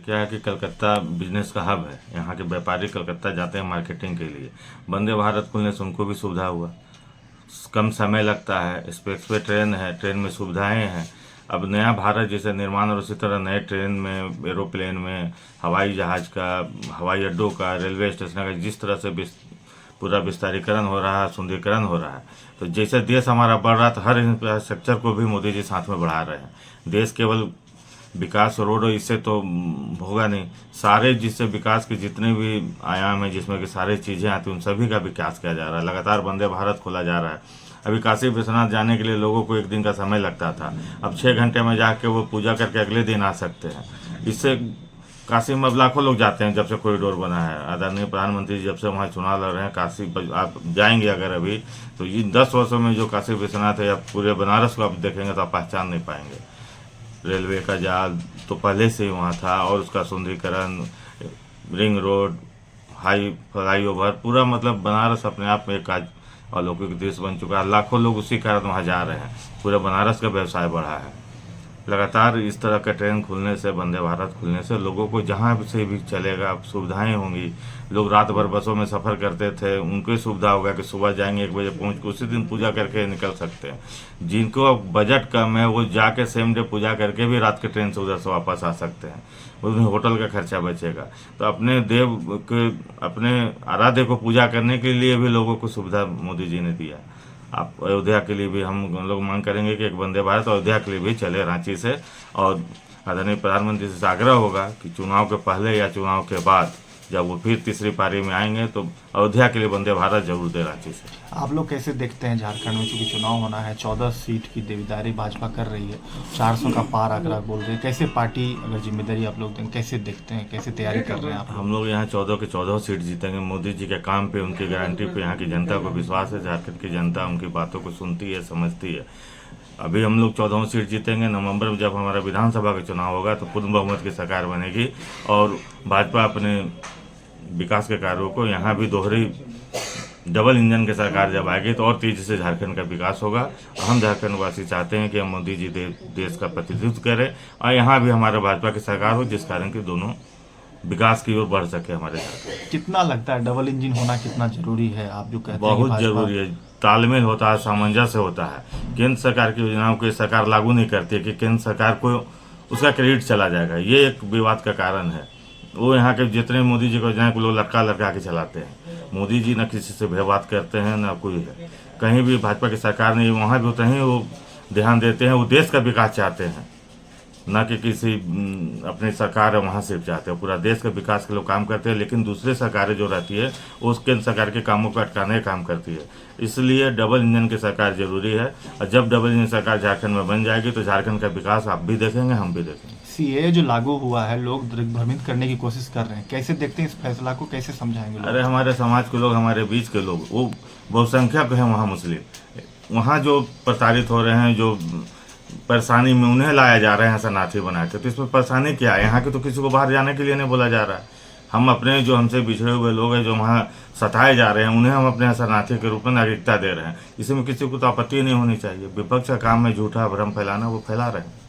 क्या है कि कलकत्ता बिजनेस का हब है। यहाँ के व्यापारी कलकत्ता जाते हैं मार्केटिंग के लिए। वंदे भारत खुलने से उनको भी सुविधा हुआ, कम समय लगता है, एक्सप्रेस ट्रेन है, ट्रेन में सुविधाएं हैं। अब नया भारत जैसे निर्माण और उसी तरह नए ट्रेन में, एरोप्लेन में, हवाई जहाज़ का, हवाई अड्डों का, रेलवे स्टेशन का जिस तरह से पूरा विस्तारीकरण हो रहा है, सुंदरीकरण हो रहा है, तो जैसे देश हमारा बढ़ रहा है तो हर इंफ्रास्ट्रक्चर को भी मोदी जी साथ में बढ़ा रहे हैं। देश केवल विकास रोड इससे तो होगा नहीं, सारे जिससे विकास के जितने भी आयाम हैं, जिसमें कि सारी चीज़ें आती हैं, उन सभी का विकास किया जा रहा है। लगातार वंदे भारत खोला जा रहा है। अभी काशी विश्वनाथ जाने के लिए लोगों को 1 दिन का समय लगता था, अब 6 घंटे में जाके वो पूजा करके अगले दिन आ सकते हैं। इससे काशी में अब लाखों लोग जाते हैं जब से कॉरिडोर बना है। आदरणीय प्रधानमंत्री जब से वहाँ चुनाव लड़ रहे हैं, काशी आप जाएंगे अगर अभी तो इन 10 वर्षों में जो काशी विश्वनाथ है या पूरे बनारस को आप देखेंगे तो आप पहचान नहीं पाएंगे। रेलवे का जाल तो पहले से ही वहाँ था, और उसका सुंदरीकरण, रिंग रोड, हाई फ्लाईओवर, पूरा मतलब बनारस अपने आप में एक आज अलौकिक दृश्य बन चुका है। लाखों लोग उसी कारण वहाँ जा रहे हैं, पूरे बनारस का व्यवसाय बढ़ा है। लगातार इस तरह का ट्रेन खुलने से, वंदे भारत खुलने से लोगों को जहाँ से भी चलेगा सुविधाएं होंगी। लोग रात भर बसों में सफ़र करते थे, उनको सुविधा होगा कि सुबह जाएंगे 1 बजे पहुँच के उसी दिन पूजा करके निकल सकते हैं। जिनको अब बजट कम है वो जाके सेम डे पूजा करके भी रात के ट्रेन से उधर से वापस आ सकते हैं, उन्हें होटल का खर्चा बचेगा। तो अपने देव के, अपने आराध्य को पूजा करने के लिए भी लोगों को सुविधा मोदी जी ने दिया। आप अयोध्या के लिए भी हम लोग मांग करेंगे कि एक वंदे भारत अयोध्या के लिए भी चले रांची से, और आदरणीय प्रधानमंत्री से आग्रह होगा कि चुनाव के पहले या चुनाव के बाद जब वो फिर तीसरी पारी में आएंगे तो अयोध्या के लिए वंदे भारत जरूर दे रांची से। आप लोग कैसे देखते हैं झारखंड में, चूंकि चुनाव होना है, 14 सीट की देवीदारी भाजपा कर रही है, 400 का पार आंकड़ा बोल रही है, कैसे पार्टी अगर जिम्मेदारी आप लोग दें, कैसे देखते हैं, कैसे तैयारी कर रहे हैं आप? हम लोग यहाँ 14 के 14 सीट जीतेंगे। मोदी जी के काम पे, उनकी गारंटी पे यहाँ की जनता को विश्वास है। झारखंड की जनता उनकी बातों को सुनती है, समझती है। अभी हम लोग 14 सीट जीतेंगे। नवंबर में जब हमारा विधानसभा का चुनाव होगा तो पूर्ण बहुमत की सरकार बनेगी, और भाजपा अपने विकास के कार्यों को यहाँ भी दोहरी डबल इंजन की सरकार जब आएगी तो और तेजी से झारखंड का विकास होगा। हम झारखंड वासी चाहते हैं कि हम मोदी जी देश का प्रतिनिधित्व करें और यहाँ भी हमारे भाजपा की सरकार हो, जिस कारण कि दोनों विकास की ओर बढ़ सके हमारे झारखंड। कितना लगता है डबल इंजन होना कितना जरूरी है? आप जो कहते हैं बहुत जरूरी है। तालमेल होता है, सामंजस्य होता है। केंद्र सरकार की योजनाओं को सरकार लागू नहीं करती है कि केंद्र सरकार को उसका क्रेडिट चला जाएगा, ये एक विवाद का कारण है। वो यहाँ के जितने मोदी जी को योजनाएं को लोग लटका लटका के चलाते हैं। मोदी जी न किसी से भेदभाव करते हैं न कोई है। कहीं भी भाजपा की सरकार नहीं, वहाँ भी उतना ही वो ध्यान देते हैं। वो देश का विकास चाहते हैं, न कि किसी अपनी सरकार है वहाँ सिर्फ चाहते हैं। पूरा देश के विकास के लोग काम करते हैं, लेकिन दूसरी सरकारें जो रहती है वो उस केंद्र सरकार के कामों को अटकाने का काम करती है। इसलिए डबल इंजन की सरकार जरूरी है, और जब डबल इंजन सरकार झारखंड में बन जाएगी तो झारखंड का विकास आप भी देखेंगे, हम भी देखेंगे। सीए जो लागू हुआ है, लोग दिग्भ्रमित करने की कोशिश कर रहे हैं, कैसे देखते हैं इस फैसला को, कैसे समझाएंगे लोग? अरे हमारे समाज के लोग, हमारे बीच के लोग, वो बहुसंख्यक हैं वहाँ मुस्लिम, वहाँ जो प्रताड़ित हो रहे हैं, जो परेशानी में उन्हें लाया जा रहा है शरणार्थी बना के, तो इसमें परेशानी क्या है? यहाँ के तो किसी को बाहर जाने के लिए नहीं बोला जा रहा है। हम अपने जो हमसे बिछड़े हुए लोग हैं, जो वहाँ सताए जा रहे हैं, उन्हें हम अपने शरणार्थी के रूप में नागरिकता दे रहे हैं। इसमें किसी को तो आपत्ति नहीं होनी चाहिए। विपक्ष का काम है झूठा भ्रम फैलाना, वो फैला रहे हैं।